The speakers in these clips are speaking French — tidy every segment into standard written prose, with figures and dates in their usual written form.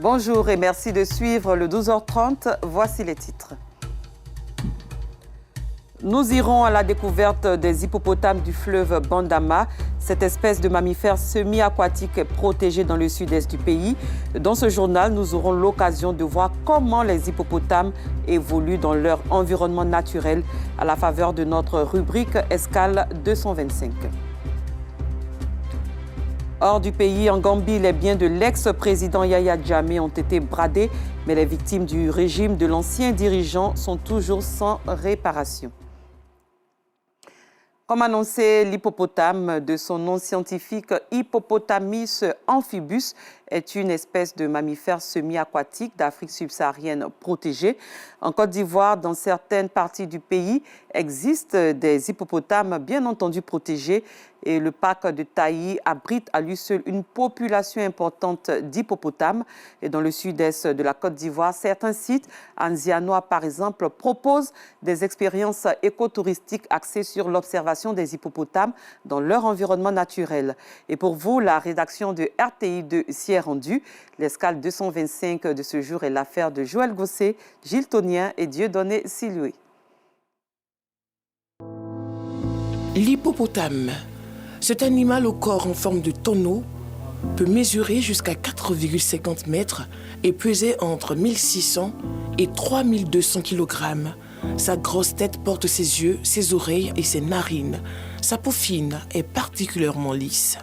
Bonjour et merci de suivre le 12h30. Voici les titres. Nous irons à la découverte des hippopotames du fleuve Bandama. Cette espèce de mammifère semi-aquatique est protégée dans le sud-est du pays. Dans ce journal, nous aurons l'occasion de voir comment les hippopotames évoluent dans leur environnement naturel à la faveur de notre rubrique Escale 225. Hors du pays, en Gambie, les biens de l'ex-président Yaya Jammeh ont été bradés, mais les victimes du régime de l'ancien dirigeant sont toujours sans réparation. Comme annoncé, l'hippopotame, de son nom scientifique Hippopotamus amphibus, est une espèce de mammifère semi-aquatique d'Afrique subsaharienne protégée. En Côte d'Ivoire, dans certaines parties du pays, existent des hippopotames bien entendu protégés et le parc de Taï abrite à lui seul une population importante d'hippopotames. Et dans le sud-est de la Côte d'Ivoire, certains sites, Anzianois par exemple, proposent des expériences écotouristiques axées sur l'observation des hippopotames dans leur environnement naturel. Et pour vous, la rédaction de RTI2 s'y est rendue. L'escale 225 de ce jour est l'affaire de Joël Gosset, Gilles Tonien et Dieudonné Siloué. L'hippopotame. Cet animal au corps en forme de tonneau peut mesurer jusqu'à 4,50 mètres et peser entre 1600 et 3200 kg. Sa grosse tête porte ses yeux, ses oreilles et ses narines. Sa peau fine est particulièrement lisse.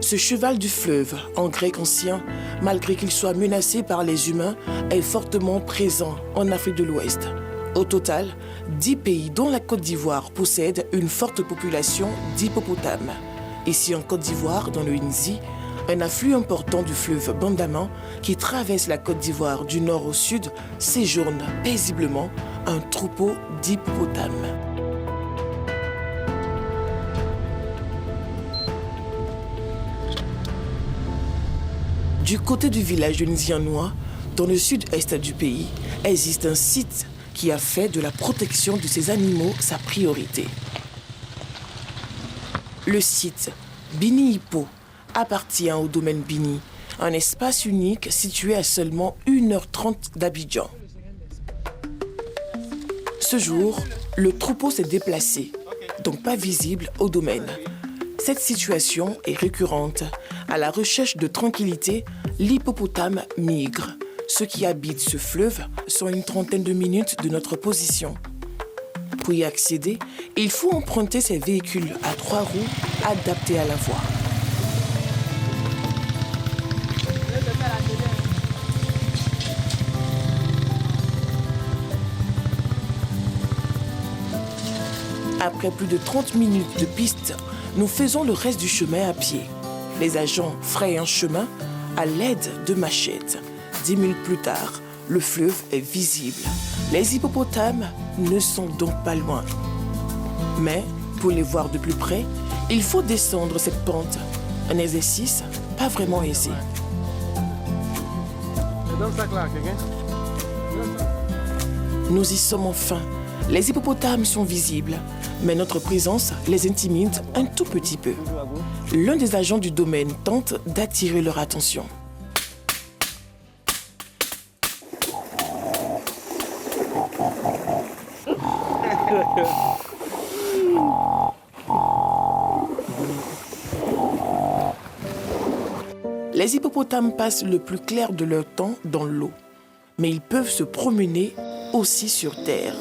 Ce cheval du fleuve, en grec ancien, malgré qu'il soit menacé par les humains, est fortement présent en Afrique de l'Ouest. Au total, 10 pays, dont la Côte d'Ivoire, possèdent une forte population d'hippopotames. Ici en Côte d'Ivoire, dans le Nzi, un afflux important du fleuve Bandama, qui traverse la Côte d'Ivoire du nord au sud, séjourne paisiblement un troupeau d'hippopotames. Du côté du village de Nzianois, dans le sud-est du pays, existe un site qui a fait de la protection de ces animaux sa priorité. Le site Bini Hippo appartient au domaine Bini, un espace unique situé à seulement 1h30 d'Abidjan. Ce jour, le troupeau s'est déplacé, donc pas visible au domaine. Cette situation est récurrente. À la recherche de tranquillité, l'hippopotame migre. Ceux qui habitent ce fleuve sont à une trentaine de minutes de notre position. Pour y accéder, il faut emprunter ces véhicules à 3 roues adaptés à la voie. Après plus de 30 minutes de piste, nous faisons le reste du chemin à pied. Les agents frayent un chemin à l'aide de machettes. 10 minutes plus tard, le fleuve est visible. Les hippopotames ne sont donc pas loin. Mais pour les voir de plus près, il faut descendre cette pente. Un exercice pas vraiment aisé. Nous y sommes enfin. Les hippopotames sont visibles, mais notre présence les intimide un tout petit peu. L'un des agents du domaine tente d'attirer leur attention. Les hippopotames passent le plus clair de leur temps dans l'eau, mais ils peuvent se promener aussi sur terre.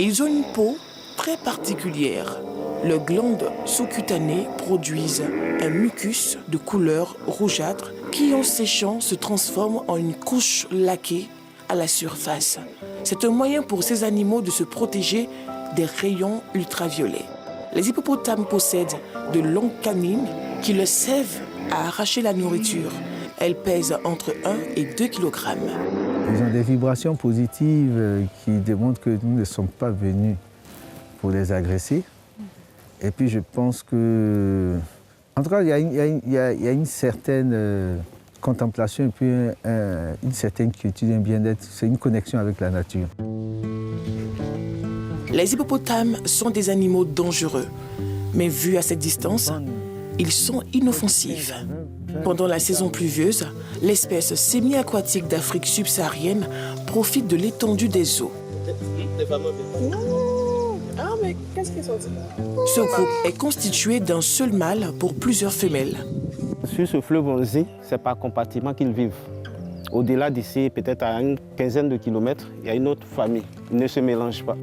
Ils ont une peau très particulière. Leurs glandes sous-cutanées produisent un mucus de couleur rougeâtre qui, en séchant, se transforme en une couche laquée à la surface. C'est un moyen pour ces animaux de se protéger des rayons ultraviolets. Les hippopotames possèdent de longues canines qui leur servent à arracher la nourriture. Elles pèsent entre 1 et 2 kg. Ils ont des vibrations positives qui démontrent que nous ne sommes pas venus pour les agresser. Et puis je pense que... En tout cas, il y a une certaine contemplation et puis une certaine quiétude, un bien-être. C'est une connexion avec la nature. Les hippopotames sont des animaux dangereux, mais vus à cette distance, ils sont inoffensifs. Pendant la saison pluvieuse, l'espèce semi-aquatique d'Afrique subsaharienne profite de l'étendue des eaux. Ce groupe est constitué d'un seul mâle pour plusieurs femelles. Sur ce fleuve Onzi, c'est par compartiment qu'ils vivent. Au-delà d'ici, peut-être à une quinzaine de kilomètres, il y a une autre famille. Ils ne se mélangent pas.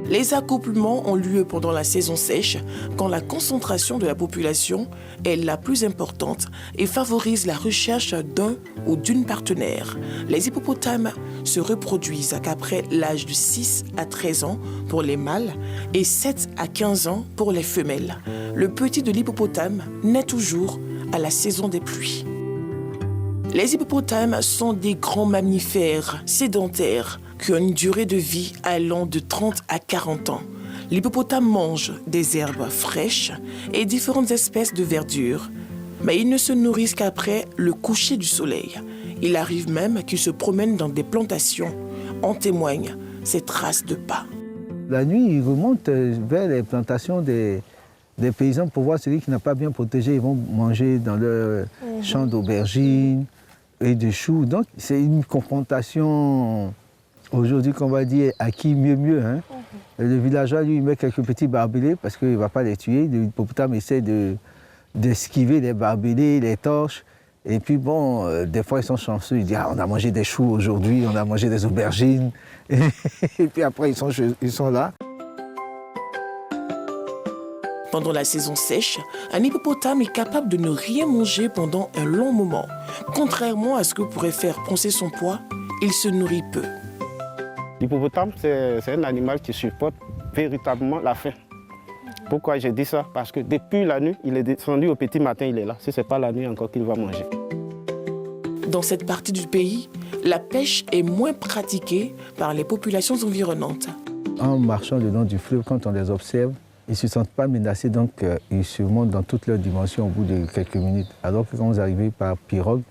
Les accouplements ont lieu pendant la saison sèche, quand la concentration de la population est la plus importante et favorise la recherche d'un ou d'une partenaire. Les hippopotames se reproduisent qu'après l'âge de 6 à 13 ans pour les mâles et 7 à 15 ans pour les femelles. Le petit de l'hippopotame naît toujours à la saison des pluies. Les hippopotames sont des grands mammifères sédentaires qui ont une durée de vie allant de 30 à 40 ans. L'hippopotame mange des herbes fraîches et différentes espèces de verdure, mais ils ne se nourrissent qu'après le coucher du soleil. Il arrive même qu'ils se promènent dans des plantations. En témoignent ces traces de pas. La nuit, ils remontent vers les plantations des paysans pour voir celui qui n'a pas bien protégé. Ils vont manger dans leur champ d'aubergines et de choux. Donc c'est une confrontation aujourd'hui qu'on va dire à qui mieux. Hein. Le villageois, lui, il met quelques petits barbelés parce qu'il ne va pas les tuer. L'hippopotame essaie d'esquiver les barbelés, les torches. Et puis bon, des fois ils sont chanceux, ils disent on a mangé des choux aujourd'hui, on a mangé des aubergines. Et puis après ils sont là. Pendant la saison sèche, un hippopotame est capable de ne rien manger pendant un long moment. Contrairement à ce que pourrait faire penser son poids, il se nourrit peu. L'hippopotame, c'est un animal qui supporte véritablement la faim. Pourquoi je dis ça? Parce que depuis la nuit, il est descendu au petit matin, il est là. Si ce n'est pas la nuit encore qu'il va manger. Dans cette partie du pays, la pêche est moins pratiquée par les populations environnantes. En marchant le long du fleuve, quand on les observe, ils ne se sentent pas menacés, donc ils se montrent dans toutes leurs dimensions au bout de quelques minutes. Alors que quand vous arrivez par pirogue,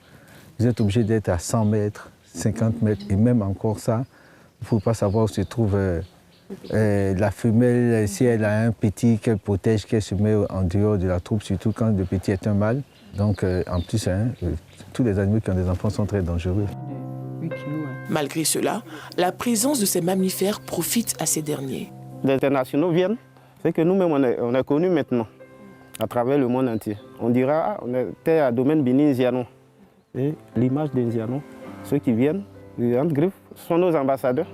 vous êtes obligé d'être à 100 mètres, 50 mètres, et même encore ça, il ne faut pas savoir où se trouve la femelle, si elle a un petit qu'elle protège, qu'elle se met en dehors de la troupe, surtout quand le petit est un mâle. Donc en plus, tous les animaux qui ont des enfants sont très dangereux. Malgré cela, la présence de ces mammifères profite à ces derniers. Les internationaux viennent, c'est que nous-mêmes on est connus maintenant, à travers le monde entier. On dira, on était à domaine Bénin-Ziano. Et l'image des Ziano, ceux qui viennent, les Griffe, sont nos ambassadeurs.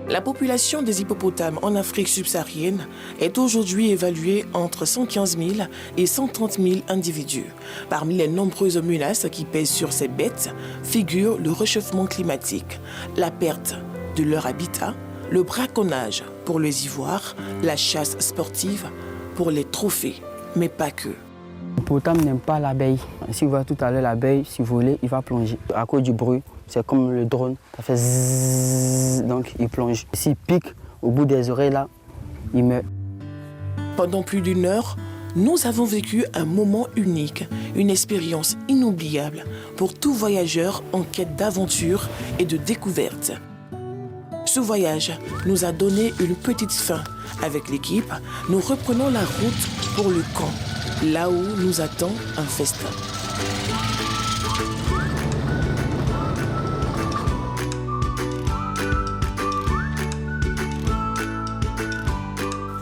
La population des hippopotames en Afrique subsaharienne est aujourd'hui évaluée entre 115 000 et 130 000 individus. Parmi les nombreuses menaces qui pèsent sur ces bêtes figurent le réchauffement climatique, la perte de leur habitat, le braconnage pour les ivoires, la chasse sportive pour les trophées, mais pas que. L'hippopotame n'aime pas l'abeille. Si vous voyez tout à l'heure l'abeille, si vous voulez, il va plonger. À cause du bruit, c'est comme le drone, ça fait zzzz, donc il plonge. S'il pique au bout des oreilles, là, il meurt. Pendant plus d'une heure, nous avons vécu un moment unique, une expérience inoubliable pour tout voyageur en quête d'aventure et de découverte. Ce voyage nous a donné une petite fin. Avec l'équipe, nous reprenons la route pour le camp, là où nous attend un festin.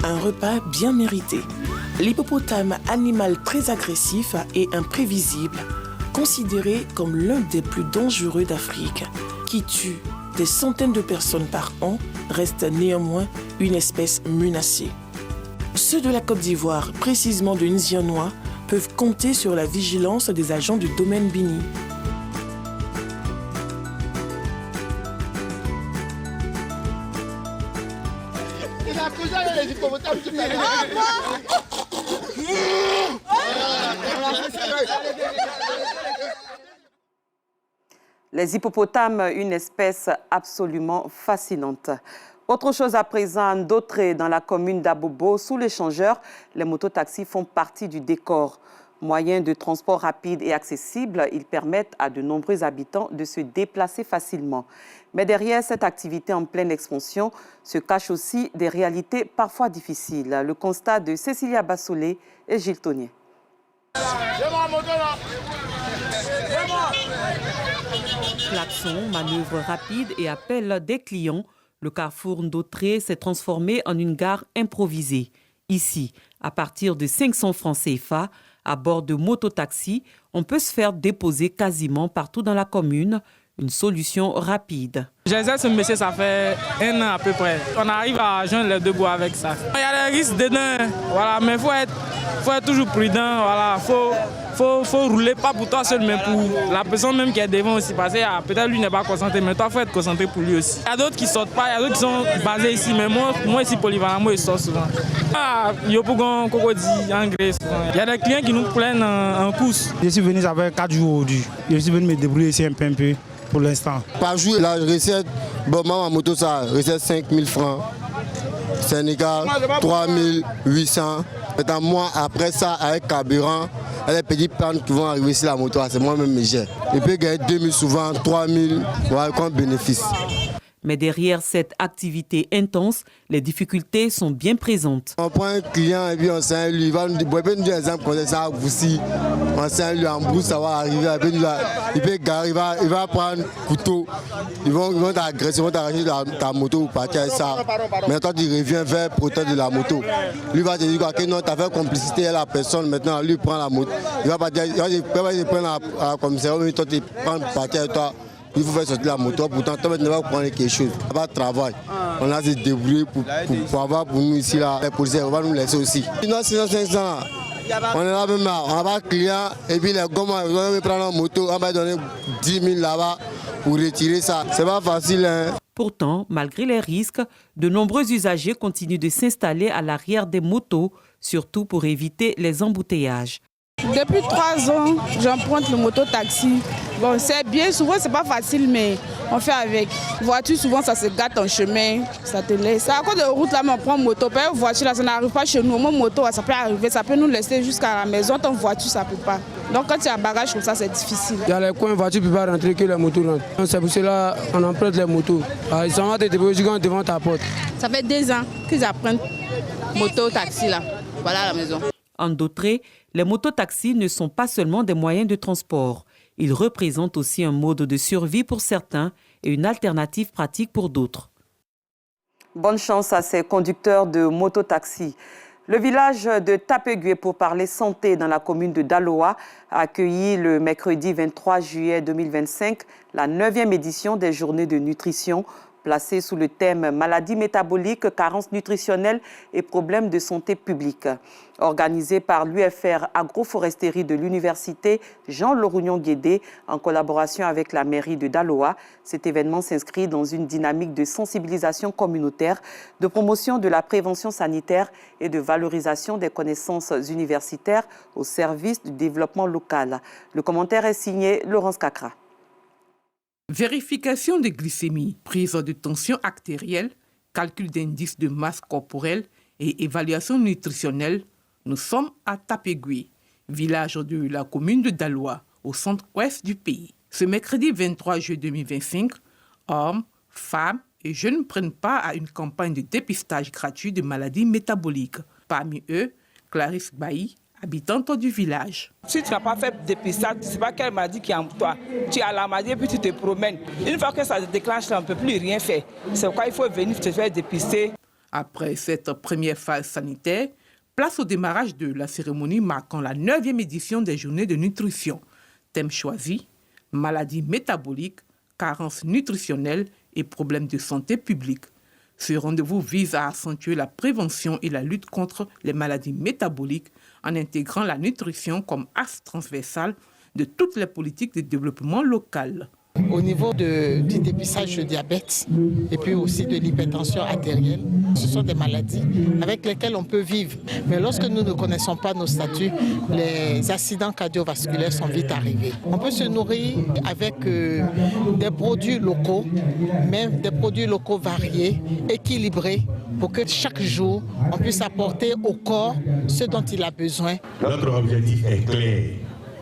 Un repas bien mérité. L'hippopotame, animal très agressif et imprévisible, considéré comme l'un des plus dangereux d'Afrique, qui tue des centaines de personnes par an, reste néanmoins une espèce menacée. Ceux de la Côte d'Ivoire, précisément de Nzianois, peuvent compter sur la vigilance des agents du domaine Bini. Il a causé avec les hippopotames tout à l'heure. Les hippopotames, une espèce absolument fascinante. Autre chose à présent, d'autres dans la commune d'Abobo, sous l'échangeur, les mototaxis font partie du décor. Moyens de transport rapides et accessibles, ils permettent à de nombreux habitants de se déplacer facilement. Mais derrière cette activité en pleine expansion se cachent aussi des réalités parfois difficiles. Le constat de Cécilia Bassolé et Gilles Tonnier. Klaxon, manœuvre rapide et appel des clients, le carrefour Ndautré s'est transformé en une gare improvisée. Ici, à partir de 500 francs CFA, à bord de mototaxi, on peut se faire déposer quasiment partout dans la commune. Une solution rapide. J'exerce ce métier, ça fait 1 an à peu près. On arrive à joindre les deux bouts avec ça. Il y a des risques dedans, voilà, mais il faut être toujours prudent. Voilà. Faut rouler, pas pour toi seul, mais pour la personne même qui est devant aussi. Parce que peut-être lui n'est pas concentré, mais toi, il faut être concentré pour lui aussi. Il y a d'autres qui ne sortent pas, il y a d'autres qui sont basés ici, mais moi ici, polyvalent, moi, je sors souvent. Il y a beaucoup de engrais souvent. Il y a des clients qui nous prennent en course. Je suis venu, ça fait 4 jours aujourd'hui. Je suis venu me débrouiller ici un peu. Pour l'instant. Par jour, la recette, bon, ma moto, ça recette 5 000 francs. Sénégal, 3 800. Et moi, après ça, avec carburant, il y a des petits pannes qui vont arriver sur la moto, c'est moi-même qui gère. Je peux gagner 2 000 souvent, 3 000, voilà, comme bénéfice. Mais derrière cette activité intense, les difficultés sont bien présentes. On prend un client et puis on sait lui, il va nous dire, un exemple comme ça, vous on sait lui en brousse, ça va arriver, il peut garer, il va prendre un couteau, ils vont t'agresser, ils vont t'arracher ta moto ou partir avec ça. Maintenant tu reviens vers le protège de la non, va te dire que non, tu as fait complicité à la personne, maintenant lui prend la moto. Il va pas dire, il va prendre la commissaire, mais toi tu prends partir avec toi. Il faut faire sortir la moto, pourtant toi tu vas prendre quelque chose. Il va travailler. On a se débrouiller pour avoir pour nous ici là. Les policiers, on va nous laisser aussi. Sinon 500, on est là même là, on n'a pas de client et puis les gommes, on va prendre la moto, on va donner 10 000 là-bas pour retirer ça. C'est pas facile. Hein. Pourtant, malgré les risques, de nombreux usagers continuent de s'installer à l'arrière des motos, surtout pour éviter les embouteillages. Depuis 3 ans, j'emprunte le moto-taxi. Bon, c'est bien, souvent c'est pas facile, mais on fait avec. Voiture, souvent ça se gâte en chemin, ça te laisse. C'est à cause de route là, mais on prend moto. Pas une voiture là, ça n'arrive pas chez nous. Au moins moto, ça peut arriver, ça peut nous laisser jusqu'à la maison. Ton voiture, ça peut pas. Donc quand il y a un bagage comme ça, c'est difficile. Il y a les coins, voiture ne peut pas rentrer que la moto rentre. C'est pour cela qu'on emprunte les motos. Ils s'en vont te déposer devant ta porte. Ça fait 2 ans qu'ils apprennent moto-taxi là. Voilà la maison. En Ndautré, les mototaxis ne sont pas seulement des moyens de transport. Ils représentent aussi un mode de survie pour certains et une alternative pratique pour d'autres. Bonne chance à ces conducteurs de mototaxis. Le village de Tapegué, pour parler santé dans la commune de Daloa, a accueilli le mercredi 23 juillet 2025 la 9e édition des journées de nutrition placée sous le thème « Maladies métaboliques, carences nutritionnelles et problèmes de santé publique ». Organisée par l'UFR Agroforesterie de l'Université Jean-Laurignon-Guédé en collaboration avec la mairie de Daloa, cet événement s'inscrit dans une dynamique de sensibilisation communautaire, de promotion de la prévention sanitaire et de valorisation des connaissances universitaires au service du développement local. Le commentaire est signé Laurence Cacra. Vérification de glycémie, prise de tension artérielle, calcul d'indice de masse corporelle et évaluation nutritionnelle. Nous sommes à Tapegué, village de la commune de Daloa, au centre-ouest du pays. Ce mercredi 23 juillet 2025, hommes, femmes et jeunes prennent part à une campagne de dépistage gratuit de maladies métaboliques. Parmi eux, Clarisse Bailly, habitante du village. Si tu n'as pas fait dépistage, tu ne sais pas quelle maladie qui est en toi. Tu as la maladie et puis tu te promènes. Une fois que ça se déclenche, on ne peut plus rien faire. C'est pourquoi il faut venir te faire dépister. Après cette première phase sanitaire, place au démarrage de la cérémonie marquant la 9e édition des journées de nutrition. Thème choisi, maladies métaboliques, carences nutritionnelles et problèmes de santé publique. Ce rendez-vous vise à accentuer la prévention et la lutte contre les maladies métaboliques en intégrant la nutrition comme axe transversal de toutes les politiques de développement local. Au niveau du dépistage du diabète et puis aussi de l'hypertension artérielle, ce sont des maladies avec lesquelles on peut vivre. Mais lorsque nous ne connaissons pas nos statuts, les accidents cardiovasculaires sont vite arrivés. On peut se nourrir avec des produits locaux, même des produits locaux variés, équilibrés, pour que chaque jour, on puisse apporter au corps ce dont il a besoin. Notre objectif est clair.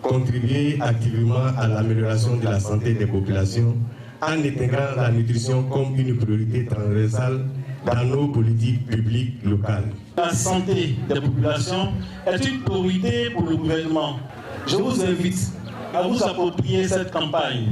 Contribuer activement à l'amélioration de la santé des populations en intégrant la nutrition comme une priorité transversale dans nos politiques publiques locales. La santé des populations est une priorité pour le gouvernement. Je vous invite à vous approprier cette campagne.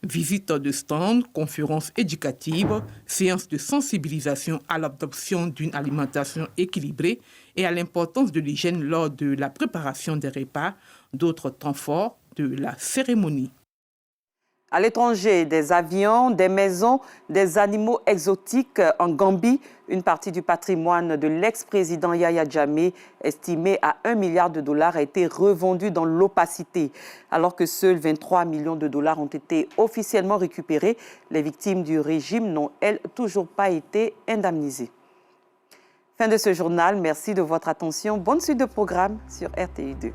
Visites de stands, conférences éducatives, séances de sensibilisation à l'adoption d'une alimentation équilibrée et à l'importance de l'hygiène lors de la préparation des repas, d'autres temps forts de la cérémonie. À l'étranger, des avions, des maisons, des animaux exotiques en Gambie. Une partie du patrimoine de l'ex-président Yahya Jammeh, estimé à $1 milliard, a été revendue dans l'opacité. Alors que seuls 23 millions de dollars ont été officiellement récupérés, les victimes du régime n'ont, elles, toujours pas été indemnisées. Fin de ce journal. Merci de votre attention. Bonne suite de programme sur RTI2.